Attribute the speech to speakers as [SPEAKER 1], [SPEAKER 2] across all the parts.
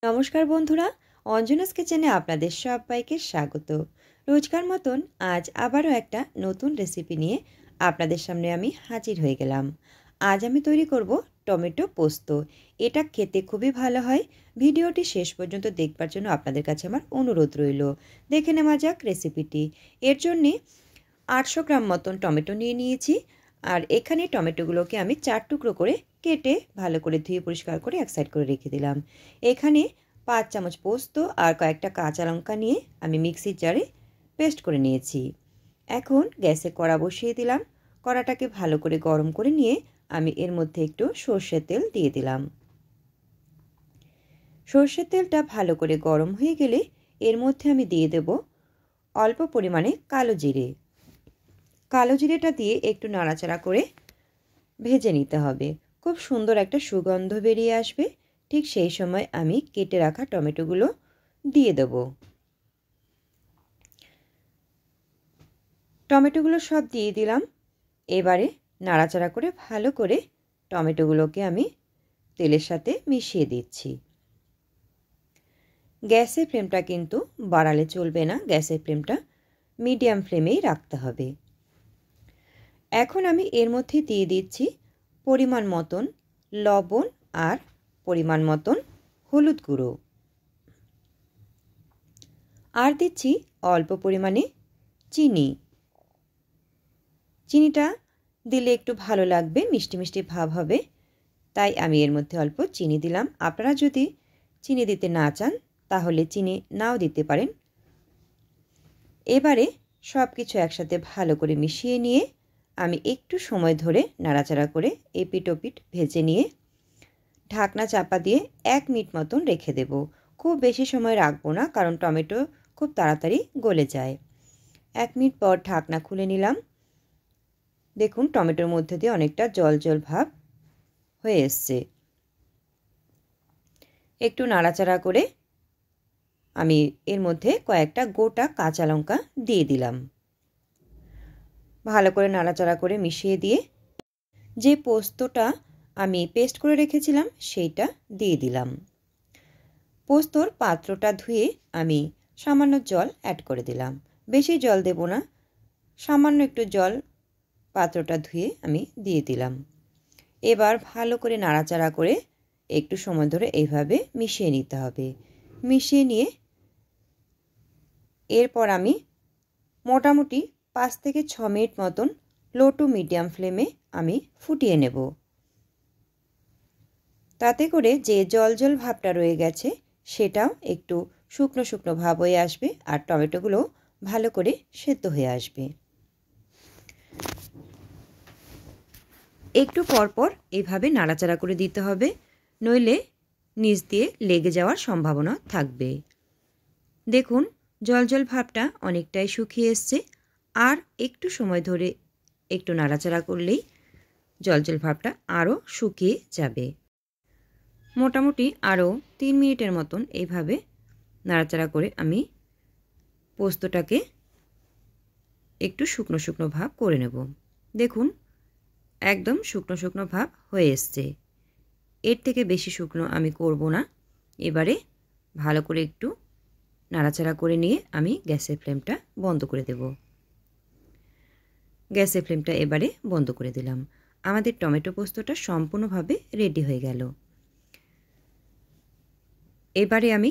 [SPEAKER 1] নমস্কার বন্ধুরা, অঞ্জনাস কিচেনে আপনাদের সবাইকে স্বাগত। রোজকার মতন আজ আবারও একটা নতুন রেসিপি নিয়ে আপনাদের সামনে আমি হাজির হয়ে গেলাম। আজ আমি তৈরি করব টমেটো পোস্ত। এটা খেতে খুবই ভালো হয়। ভিডিওটি শেষ পর্যন্ত দেখবার জন্য আপনাদের কাছে আমার অনুরোধ রইল। দেখে নেওয়া যাক রেসিপিটি। এর জন্যে 800 গ্রাম মতন টমেটো নিয়ে নিয়েছি। আর এখানে টমেটোগুলোকে আমি 4 টুকরো করে কেটে ভালো করে ধুয়ে পরিষ্কার করে এক সাইড করে রেখে দিলাম। এখানে 5 চামচ পোস্ত আর কয়েকটা কাঁচা লঙ্কা নিয়ে আমি মিক্সির জারে পেস্ট করে নিয়েছি। এখন গ্যাসে কড়া বসিয়ে দিলাম। কড়াটাকে ভালো করে গরম করে নিয়ে আমি এর মধ্যে একটু সর্ষের তেল দিয়ে দিলাম। সর্ষের তেলটা ভালো করে গরম হয়ে গেলে এর মধ্যে আমি দিয়ে দেব অল্প পরিমাণে কালো জিরে। কালো জিরেটা দিয়ে একটু নাড়াচাড়া করে ভেজে নিতে হবে। খুব সুন্দর একটা সুগন্ধ বেরিয়ে আসবে। ঠিক সেই সময় আমি কেটে রাখা টমেটোগুলো দিয়ে দেব। টমেটোগুলো সব দিয়ে দিলাম। এবারে নাড়াচাড়া করে ভালো করে টমেটোগুলোকে আমি তেলের সাথে মিশিয়ে দিচ্ছি। গ্যাসের ফ্লেমটা কিন্তু বাড়ালে চলবে না, গ্যাসের ফ্লেমটা মিডিয়াম ফ্লেমেই রাখতে হবে। এখন আমি এর মধ্যে দিয়ে দিচ্ছি পরিমাণ মতন লবণ আর পরিমাণ মতন হলুদ গুঁড়ো, আর দিচ্ছি অল্প পরিমাণে চিনি। চিনিটা দিলে একটু ভালো লাগবে, মিষ্টি মিষ্টি ভাব হবে, তাই আমি এর মধ্যে অল্প চিনি দিলাম। আপনারা যদি চিনি দিতে না চান তাহলে চিনি নাও দিতে পারেন। এবারে সব কিছু একসাথে ভালো করে মিশিয়ে নিয়ে আমি একটু সময় ধরে নাড়াচাড়া করে এপিট ওপিট ভেজে নিয়ে ঢাকনা চাপা দিয়ে 1 মিনিট মতন রেখে দেব। খুব বেশি সময় রাখবো না, কারণ টমেটো খুব তাড়াতাড়ি গলে যায়। 1 মিনিট পর ঢাকনা খুলে নিলাম। দেখুন টমেটোর মধ্যে দিয়ে অনেকটা জল জল ভাব হয়ে এসছে। একটু নাড়াচাড়া করে আমি এর মধ্যে কয়েকটা গোটা কাঁচা লঙ্কা দিয়ে দিলাম। ভালো করে নাড়াচাড়া করে মিশিয়ে দিয়ে যে পোস্তটা আমি পেস্ট করে রেখেছিলাম সেইটা দিয়ে দিলাম। পোস্তর পাত্রটা ধুয়ে আমি সামান্য জল অ্যাড করে দিলাম। বেশি জল দেব না, সামান্য একটু জল পাত্রটা ধুয়ে আমি দিয়ে দিলাম। এবার ভালো করে নাড়াচাড়া করে একটু সময় ধরে এইভাবে মিশিয়ে নিতে হবে। মিশিয়ে নিয়ে এরপর আমি মোটামুটি 5 থেকে 6 মিনিট মতন লো টু মিডিয়াম ফ্লেমে আমি ফুটিয়ে নেব। তাতে করে যে জল জল ভাবটা রয়ে গেছে সেটাও একটু শুকনো শুকনো ভাব হয়ে আসবে আর টমেটোগুলো ভালো করে সেদ্ধ হয়ে আসবে। একটু পরপর এইভাবে নাড়াচাড়া করে দিতে হবে, নইলে নিচ দিয়ে লেগে যাওয়ার সম্ভাবনা থাকবে। দেখুন জল জল ভাবটা অনেকটাই শুকিয়ে এসছে, আর একটু সময় ধরে একটু নাড়াচাড়া করলেই জল জল ভাবটা আরও শুকিয়ে যাবে। মোটামুটি আরও 3 মিনিটের মতন এইভাবে নাড়াচাড়া করে আমি পোস্তটাকে একটু শুকনো শুকনো ভাব করে নেব। দেখুন একদম শুকনো শুকনো ভাব হয়ে এসছে। এর থেকে বেশি শুকনো আমি করব না। এবারে ভালো করে একটু নাড়াচাড়া করে নিয়ে আমি গ্যাসের ফ্লেমটা বন্ধ করে দেব। গ্যাসের ফ্লেমটা এবারে বন্ধ করে দিলাম। আমাদের টমেটো পোস্তটা সম্পূর্ণভাবে রেডি হয়ে গেল। এবারে আমি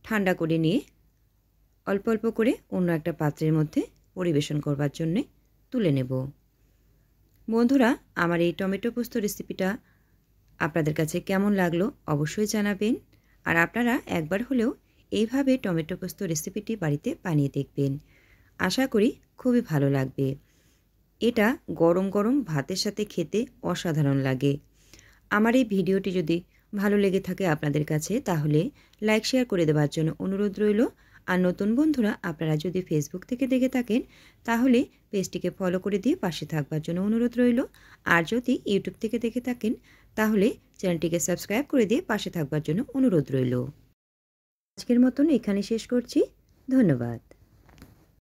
[SPEAKER 1] ঠান্ডা করে নিয়ে অল্প অল্প করে অন্য একটা পাত্রের মধ্যে পরিবেশন করবার জন্যে তুলে নেব। বন্ধুরা, আমার এই টমেটো পোস্ত রেসিপিটা আপনাদের কাছে কেমন লাগলো অবশ্যই জানাবেন। আর আপনারা একবার হলেও এইভাবে টমেটো পোস্ত রেসিপিটি বাড়িতে বানিয়ে দেখবেন। আশা করি খুবই ভালো লাগবে। এটা গরম গরম ভাতের সাথে খেতে অসাধারণ লাগে। আমার এই ভিডিওটি যদি ভালো লেগে থাকে আপনাদের কাছে তাহলে লাইক শেয়ার করে দেওয়ার জন্য অনুরোধ রইল। আর নতুন বন্ধুরা আপনারা যদি ফেসবুক থেকে দেখে থাকেন তাহলে পেজটিকে ফলো করে দিয়ে পাশে থাকবার জন্য অনুরোধ রইল। আর যদি ইউটিউব থেকে দেখে থাকেন তাহলে চ্যানেলটিকে সাবস্ক্রাইব করে দিয়ে পাশে থাকবার জন্য অনুরোধ রইল। আজকের মতন এখানে শেষ করছি। ধন্যবাদ।